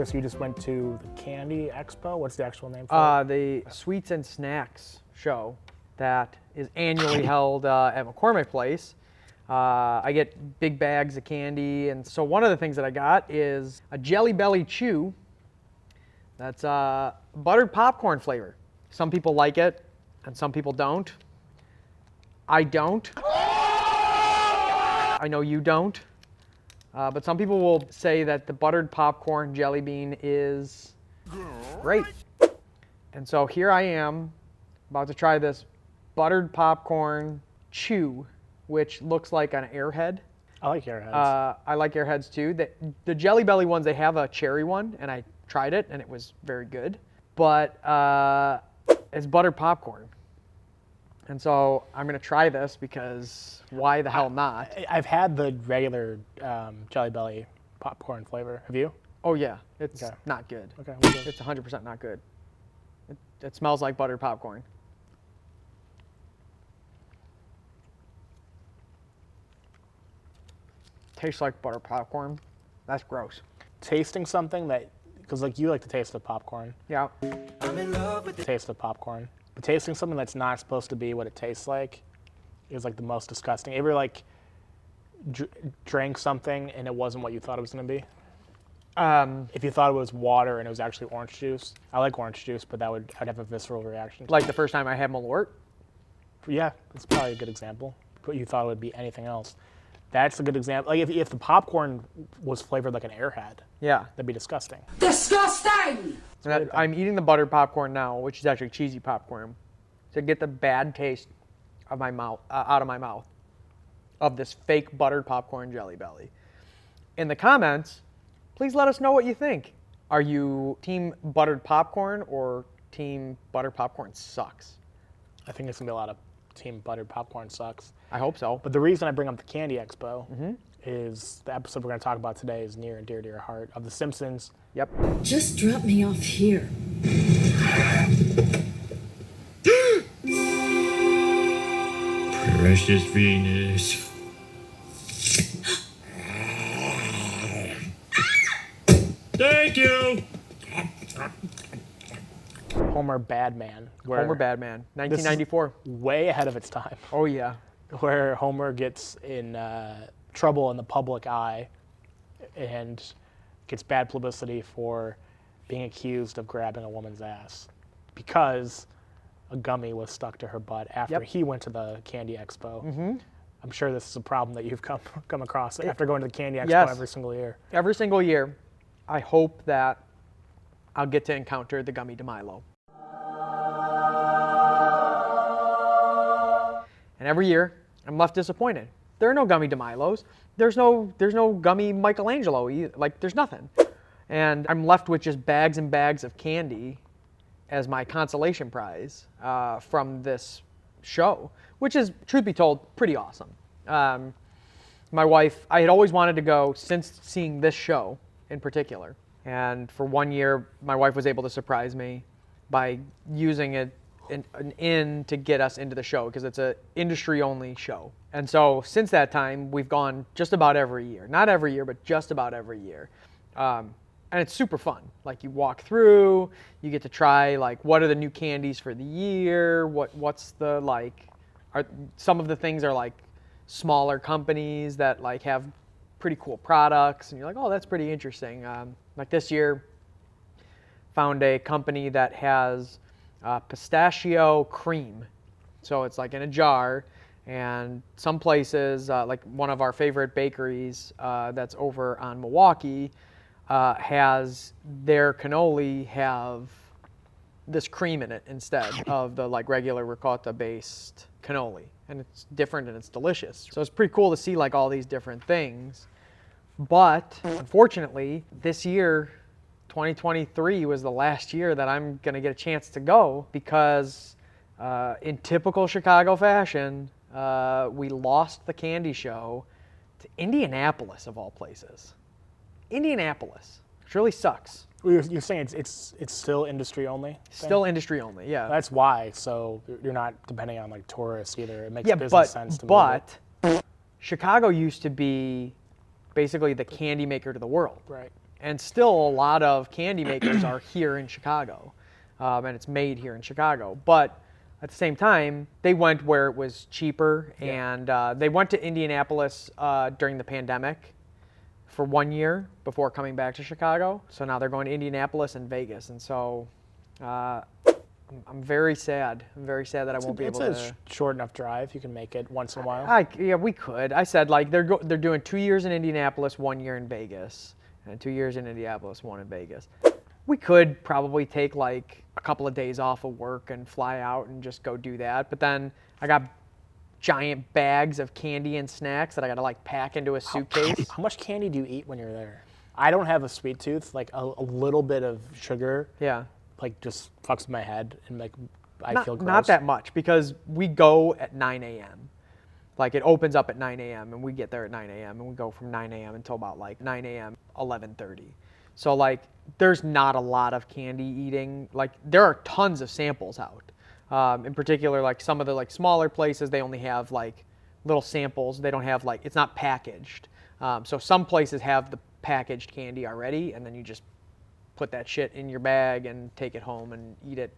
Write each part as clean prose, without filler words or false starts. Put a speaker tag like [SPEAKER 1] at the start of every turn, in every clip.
[SPEAKER 1] earlier, so you just went to the Candy Expo? What's the actual name for it?
[SPEAKER 2] The Sweets and Snacks show that is annually held at McCormick Place. I get big bags of candy, and so one of the things that I got is a Jelly Belly Chew. That's buttered popcorn flavor. Some people like it, and some people don't. I don't. I know you don't. But some people will say that the buttered popcorn jelly bean is great. And so here I am about to try this buttered popcorn chew, which looks like an Airhead.
[SPEAKER 1] I like Airheads.
[SPEAKER 2] I like Airheads too. The Jelly Belly ones, they have a cherry one, and I tried it, and it was very good. But it's buttered popcorn. And so I'm going to try this because why the hell not?
[SPEAKER 1] I've had the regular Jelly Belly popcorn flavor. Have you?
[SPEAKER 2] Oh, yeah. It's
[SPEAKER 1] Okay.
[SPEAKER 2] not good.
[SPEAKER 1] Okay. We'll go.
[SPEAKER 2] It's 100% not good. It smells like buttered popcorn. Tastes like butter popcorn. That's gross.
[SPEAKER 1] Tasting something that, because like you like the taste of popcorn.
[SPEAKER 2] Yeah.
[SPEAKER 1] I'm in love with the taste of popcorn. But tasting something that's not supposed to be what it tastes like is like the most disgusting. Ever like drank something and it wasn't what you thought it was going to be? If you thought it was water and it was actually orange juice. I like orange juice, but I'd have a visceral reaction to
[SPEAKER 2] Like the first time I had Malort.
[SPEAKER 1] Yeah, that's probably a good example. But you thought it would be anything else. That's a good example. Like if the popcorn was flavored like an Airhead,
[SPEAKER 2] Yeah.
[SPEAKER 1] that'd be disgusting.
[SPEAKER 3] Disgusting!
[SPEAKER 2] And I'm eating the buttered popcorn now, which is actually cheesy popcorn, to get the bad taste of my mouth out of my mouth of this fake buttered popcorn Jelly Belly. In the comments, please let us know what you think. Are you team buttered popcorn or team buttered popcorn sucks?
[SPEAKER 1] I think it's gonna be a lot of team buttered popcorn sucks.
[SPEAKER 2] I hope so.
[SPEAKER 1] But the reason I bring up the Candy Expo is the episode we're going to talk about today is near and dear to your heart, of The Simpsons.
[SPEAKER 2] Yep.
[SPEAKER 3] Just drop me off here.
[SPEAKER 4] Precious Venus. Thank you.
[SPEAKER 1] Homer Badman.
[SPEAKER 2] Homer Badman, 1994.
[SPEAKER 1] Way ahead of its time.
[SPEAKER 2] Oh, yeah.
[SPEAKER 1] Where Homer gets in trouble in the public eye and gets bad publicity for being accused of grabbing a woman's ass because a gummy was stuck to her butt after he went to the Candy Expo. I'm sure this is a problem that you've come across after going to the Candy Expo every single year.
[SPEAKER 2] Every single year, I hope that I'll get to encounter the Gummy de Milo. And every year, I'm left disappointed. There are no Gummy de Milos. There's no Gummy Michelangelo. Like, there's nothing. And I'm left with just bags and bags of candy as my consolation prize from this show, which is, truth be told, pretty awesome. My wife, I had always wanted to go since seeing this show in particular. And for 1 year, my wife was able to surprise me by using an in to get us into the show because it's an industry-only show. And so since that time, we've gone just about every year. Not every year, but just about every year. And it's super fun. Like you walk through, you get to try like what are the new candies for the year, what's the like, some of the things are like smaller companies that like have pretty cool products and you're like, oh, that's pretty interesting. Like this year, found a company that has pistachio cream. So it's like in a jar, and some places, like one of our favorite bakeries that's over on Milwaukee, has their cannoli have this cream in it instead of the like regular ricotta based cannoli. And it's different and it's delicious. So it's pretty cool to see like all these different things. But unfortunately, this year, 2023 was the last year that I'm gonna get a chance to go because in typical Chicago fashion, we lost the candy show to Indianapolis of all places. Indianapolis, which really sucks.
[SPEAKER 1] You're saying it's still industry only? thing?
[SPEAKER 2] Still industry only, yeah.
[SPEAKER 1] That's why. So you're not depending on like tourists either. It makes business sense to me.
[SPEAKER 2] But Chicago used to be basically the candy maker to the world.
[SPEAKER 1] Right.
[SPEAKER 2] And still a lot of candy makers are here in Chicago, and it's made here in Chicago. But at the same time, they went where it was cheaper, and they went to Indianapolis during the pandemic for 1 year before coming back to Chicago. So now they're going to Indianapolis and Vegas, and so I'm very sad. I'm very sad that I won't be able to.
[SPEAKER 1] It's a short enough drive. You can make it once in a while.
[SPEAKER 2] Yeah, we could. I said like they're doing 2 years in Indianapolis, 1 year in Vegas, and 2 years in Indianapolis, 1 in Vegas. We could probably take like a couple of days off of work and fly out and just go do that. But then I got giant bags of candy and snacks that I got to like pack into a suitcase.
[SPEAKER 1] How much candy do you eat when you're there? I don't have a sweet tooth. Like a little bit of sugar,
[SPEAKER 2] Yeah.
[SPEAKER 1] like just fucks with my head and like I feel gross.
[SPEAKER 2] Not that much because we go at 9 a.m. Like it opens up at 9 a.m. and we get there at 9 a.m. and we go from 9 a.m. until about like 9 a.m. 11:30. So like there's not a lot of candy eating. Like there are tons of samples out. In particular, like some of the like smaller places, they only have like little samples. They don't have like, it's not packaged. So some places have the packaged candy already, and then you just put that shit in your bag and take it home and eat it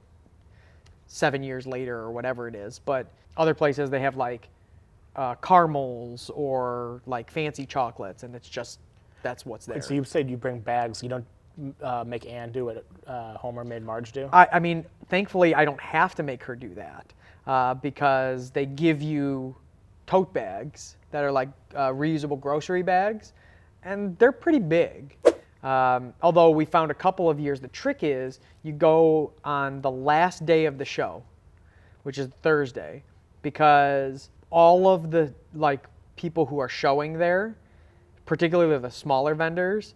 [SPEAKER 2] 7 years later or whatever it is. But other places, they have like caramels or like fancy chocolates, and it's just, that's what's there.
[SPEAKER 1] So you said you bring bags. You don't make Ann do what Homer made Marge do?
[SPEAKER 2] I mean, thankfully, I don't have to make her do that because they give you tote bags that are like reusable grocery bags, and they're pretty big. Although we found a couple of years, the trick is you go on the last day of the show, which is Thursday, because all of the like people who are showing there, particularly the smaller vendors,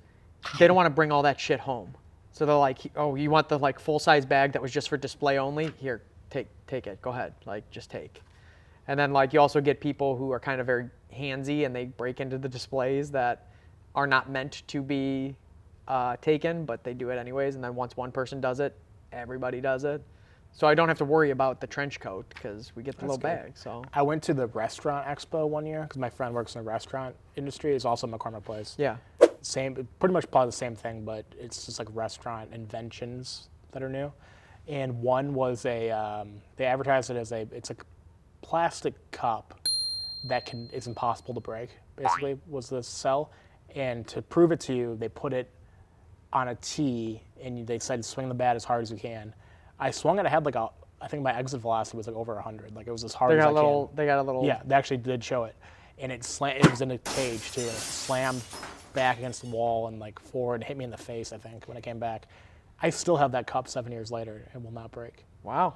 [SPEAKER 2] they don't want to bring all that shit home. So they're like, oh, you want the like full-size bag that was just for display only? Here, take it, go ahead, like just take. And then like you also get people who are kind of very handsy and they break into the displays that are not meant to be taken, but they do it anyways. And then once one person does it, everybody does it. So I don't have to worry about the trench coat because we get the little bag. So
[SPEAKER 1] I went to the restaurant expo one year because my friend works in the restaurant industry. It's also McCormick Place.
[SPEAKER 2] yeah,
[SPEAKER 1] Same, pretty much probably the same thing, but it's just like restaurant inventions that are new. And one was they advertised it as it's a plastic cup that it's impossible to break, basically, was the sell. And to prove it to you, they put it on a tee, and they said swing the bat as hard as you can. I swung it, I had like I think my exit velocity was like over 100. Like it was as hard as I can.
[SPEAKER 2] they got a little.
[SPEAKER 1] Yeah, they actually did show it. And it was in a cage too, and it slammed back against the wall and like forward and hit me in the face, I think, when I came back. I still have that cup 7 years later. It will not break.
[SPEAKER 2] Wow,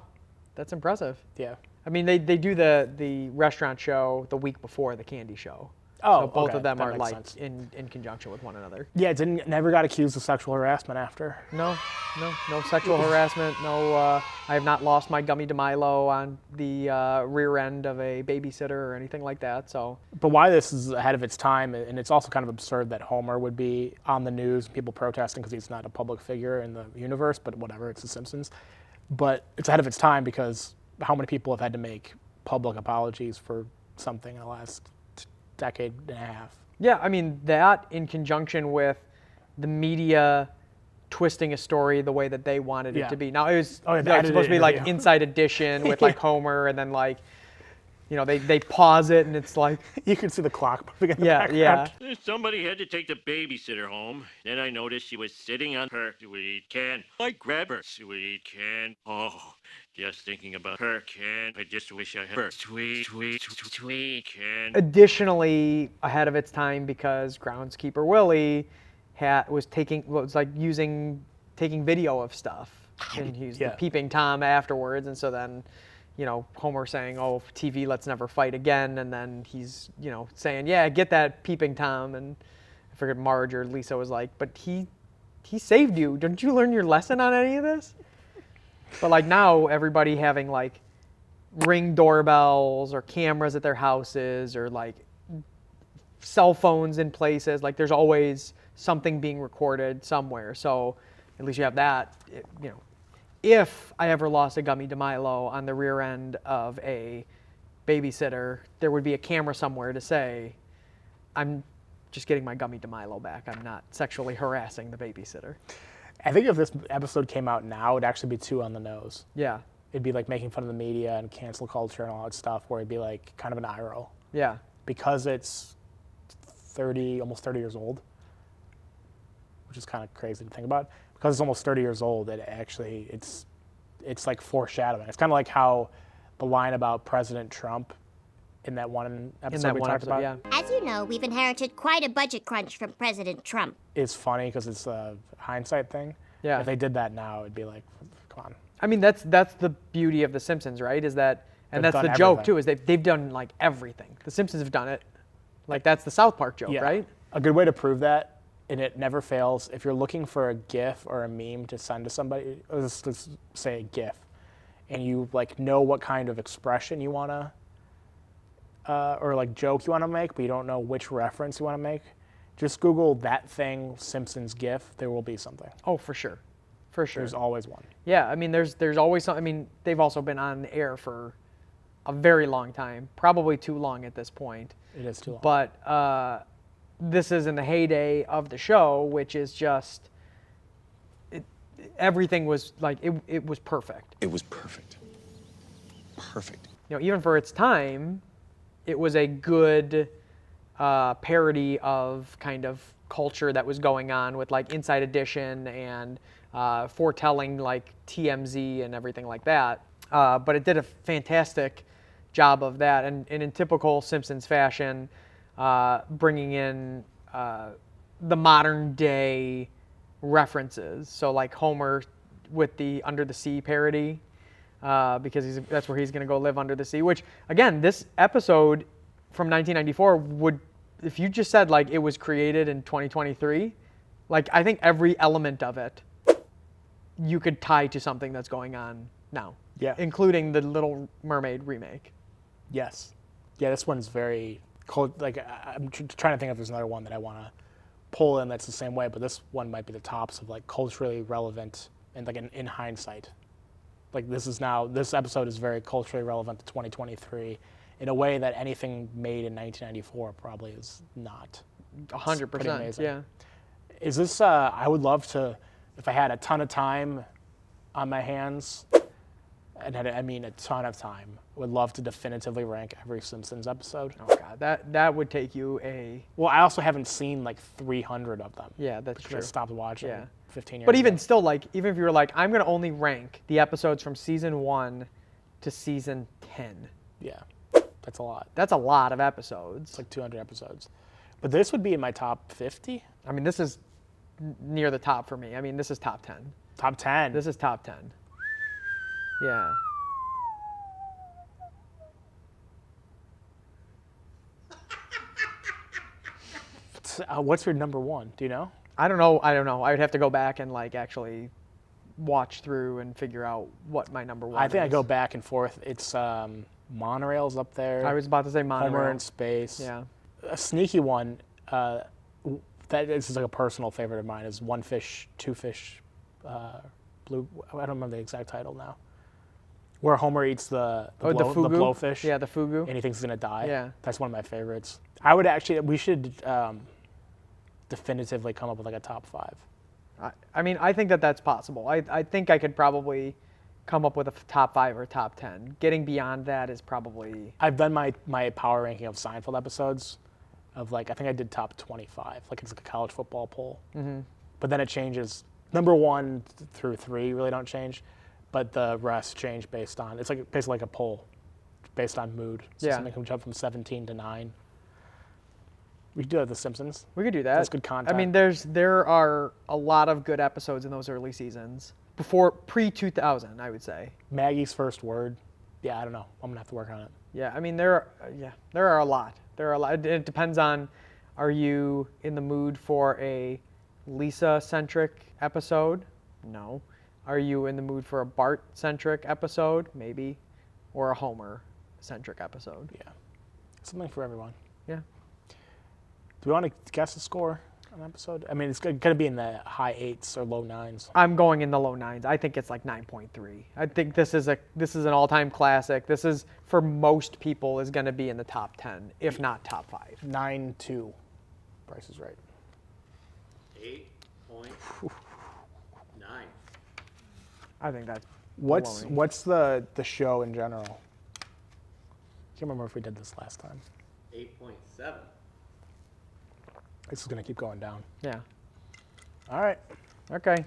[SPEAKER 2] that's impressive.
[SPEAKER 1] Yeah.
[SPEAKER 2] I mean, they do the restaurant show the week before the candy show.
[SPEAKER 1] Oh,
[SPEAKER 2] so both
[SPEAKER 1] okay,
[SPEAKER 2] of them
[SPEAKER 1] that
[SPEAKER 2] are
[SPEAKER 1] makes
[SPEAKER 2] like
[SPEAKER 1] sense.
[SPEAKER 2] in conjunction with one another.
[SPEAKER 1] Yeah, never got accused of sexual harassment after.
[SPEAKER 2] No sexual harassment. No, I have not lost my gummy de Milo on the rear end of a babysitter or anything like that. So,
[SPEAKER 1] But why this is ahead of its time, and it's also kind of absurd that Homer would be on the news, people protesting because he's not a public figure in the universe, but whatever, it's The Simpsons. But it's ahead of its time because how many people have had to make public apologies for something in the last decade and a half?
[SPEAKER 2] yeah, I mean that in conjunction with the media twisting a story the way that they wanted it
[SPEAKER 1] Yeah.
[SPEAKER 2] to be. Now it was
[SPEAKER 1] Oh, yeah, the
[SPEAKER 2] like,
[SPEAKER 1] edited
[SPEAKER 2] supposed to be like
[SPEAKER 1] interview.
[SPEAKER 2] Inside Edition with like Homer, and then like, you know, they pause it and it's like,
[SPEAKER 1] You can see the clock moving in the
[SPEAKER 2] yeah,
[SPEAKER 1] background.
[SPEAKER 2] yeah.
[SPEAKER 4] Somebody had to take the babysitter home. Then I noticed she was sitting on her sweet can. I grabbed her sweet can. Oh, just thinking about her can. I just wish I had her sweet can.
[SPEAKER 2] Additionally, ahead of its time because groundskeeper Willie was taking video of stuff, and he's
[SPEAKER 1] Yeah.
[SPEAKER 2] the peeping Tom afterwards, and so then, you know, Homer saying, "Oh, TV, let's never fight again," and then he's, you know, saying, "Yeah, get that peeping Tom," and I forget Marge or Lisa was like, "But he saved you. Didn't you learn your lesson on any of this?" But like now, everybody having like Ring doorbells or cameras at their houses or like cell phones in places. Like there's always something being recorded somewhere. So at least you have that. You know, if I ever lost a gummy de Milo on the rear end of a babysitter, there would be a camera somewhere to say, I'm just getting my gummy de Milo back. I'm not sexually harassing the babysitter.
[SPEAKER 1] I think if this episode came out now, it'd actually be too on the nose.
[SPEAKER 2] Yeah.
[SPEAKER 1] It'd be like making fun of the media and cancel culture and all that stuff, where it'd be like kind of an eye roll.
[SPEAKER 2] Yeah.
[SPEAKER 1] Because it's almost 30 years old, which is kind of crazy to think about. Because it's almost 30 years old, it's like foreshadowing. It's kind of like how the line about President Trump in that one episode we talked about,
[SPEAKER 2] yeah.
[SPEAKER 5] As you know, we've inherited quite a budget crunch from President Trump.
[SPEAKER 1] is funny because it's a hindsight thing.
[SPEAKER 2] Yeah.
[SPEAKER 1] If they did that now, it'd be like, come on.
[SPEAKER 2] I mean, that's the beauty of The Simpsons, right? Is that, and
[SPEAKER 1] They've
[SPEAKER 2] that's the
[SPEAKER 1] done
[SPEAKER 2] joke
[SPEAKER 1] everything.
[SPEAKER 2] too, is they've done like everything. The Simpsons have done it. Like that's the South Park joke,
[SPEAKER 1] Yeah.
[SPEAKER 2] right?
[SPEAKER 1] A good way to prove that, and it never fails, if you're looking for a GIF or a meme to send to somebody, let's say a GIF, and you like know what kind of expression you want to, or like joke you want to make, but you don't know which reference you want to make, just Google that thing, Simpsons GIF, there will be something.
[SPEAKER 2] Oh, for sure. For sure.
[SPEAKER 1] There's always one.
[SPEAKER 2] Yeah, I mean, there's always some. I mean, they've also been on the air for a very long time, probably too long at this point.
[SPEAKER 1] It is too long.
[SPEAKER 2] But this is in the heyday of the show, which is just everything was like it was perfect.
[SPEAKER 6] It was perfect. Perfect.
[SPEAKER 2] You know, even for its time, it was a good parody of kind of culture that was going on with like Inside Edition and foretelling like TMZ and everything like that. But it did a fantastic job of that, and in typical Simpsons fashion, bringing in the modern day references. So like Homer with the Under the Sea parody, because that's where he's going to go live under the sea. Which again, this episode from 1994 would, if you just said like it was created in 2023, like I think every element of it you could tie to something that's going on now.
[SPEAKER 1] Yeah.
[SPEAKER 2] Including the Little Mermaid remake.
[SPEAKER 1] Yes. Yeah, this one's very cool. Like, I'm trying to think if there's another one that I want to pull in that's the same way, but this one might be the tops of like culturally relevant and like in hindsight. Like this episode is very culturally relevant to 2023 in a way that anything made in 1994 probably is not.
[SPEAKER 2] 100%.
[SPEAKER 1] amazing.
[SPEAKER 2] Yeah.
[SPEAKER 1] Is this, I would love to, if I had a ton of time on my hands, and I mean a ton of time, would love to definitively rank every Simpsons episode.
[SPEAKER 2] Oh god, that would take you a.
[SPEAKER 1] Well, I also haven't seen like 300 of them.
[SPEAKER 2] Yeah, that's
[SPEAKER 1] because
[SPEAKER 2] true.
[SPEAKER 1] I stopped watching
[SPEAKER 2] Yeah.
[SPEAKER 1] 15 years
[SPEAKER 2] But even
[SPEAKER 1] ago.
[SPEAKER 2] still, like, even if you were like, I'm gonna only rank the episodes from season 1 to season 10.
[SPEAKER 1] Yeah, that's a lot.
[SPEAKER 2] That's a lot of episodes.
[SPEAKER 1] It's like 200 episodes. But this would be in my top 50?
[SPEAKER 2] I mean, this is near the top for me. I mean, this is top 10.
[SPEAKER 1] Top 10?
[SPEAKER 2] This is top 10. Yeah.
[SPEAKER 1] What's your number one? Do you know?
[SPEAKER 2] I don't know. I would have to go back and like actually watch through and figure out what my number one
[SPEAKER 1] I think I
[SPEAKER 2] is.
[SPEAKER 1] go back and forth. It's Monorail's up there.
[SPEAKER 2] I was about to say Monorail.
[SPEAKER 1] Homer in Space.
[SPEAKER 2] Yeah.
[SPEAKER 1] A sneaky one, that this is like a personal favorite of mine, is One Fish, Two Fish, Blue. I don't remember the exact title now. Where Homer eats the
[SPEAKER 2] fugu?
[SPEAKER 1] blowfish.
[SPEAKER 2] Yeah, the fugu.
[SPEAKER 1] And he thinks he's gonna die.
[SPEAKER 2] Yeah.
[SPEAKER 1] That's one of my favorites. I would actually. We should definitively come up with like a top 5.
[SPEAKER 2] I mean, I think that that's possible. I think I could probably come up with a top 5 or top 10. Getting beyond that is probably.
[SPEAKER 1] I've done my power ranking of Seinfeld episodes, of like I think I did top 25. Like it's like a college football poll. Mm-hmm. But then it changes. Number 1 through 3 really don't change, but the rest change based on. It's like basically like a poll, based on mood. So
[SPEAKER 2] Yeah.
[SPEAKER 1] something can jump from 17 to 9. We could do it with The Simpsons.
[SPEAKER 2] We could do that.
[SPEAKER 1] That's good content.
[SPEAKER 2] I mean, there are a lot of good episodes in those early seasons. Pre-2000, I would say.
[SPEAKER 1] Maggie's first word. Yeah, I don't know. I'm gonna have to work on it.
[SPEAKER 2] Yeah, I mean, there are a lot. There are a lot. It depends on, are you in the mood for a Lisa-centric episode? No. Are you in the mood for a Bart-centric episode? Maybe. Or a Homer-centric episode?
[SPEAKER 1] Yeah, something for everyone.
[SPEAKER 2] Yeah.
[SPEAKER 1] Do we want to guess the score on the episode? I mean, it's going to be in the high 8s or low 9s.
[SPEAKER 2] I'm going in the low 9s. I think it's like 9.3. I think this is an all-time classic. This is, for most people, is going to be in the top 10, if not top 5.
[SPEAKER 1] 9-2. Price is Right.
[SPEAKER 7] 8.9.
[SPEAKER 2] I think that's
[SPEAKER 1] What's
[SPEAKER 2] baloney.
[SPEAKER 1] the show in general? Can't remember if we did this last time.
[SPEAKER 7] 8.7.
[SPEAKER 1] This is gonna keep going down.
[SPEAKER 2] Yeah.
[SPEAKER 1] All right.
[SPEAKER 2] Okay.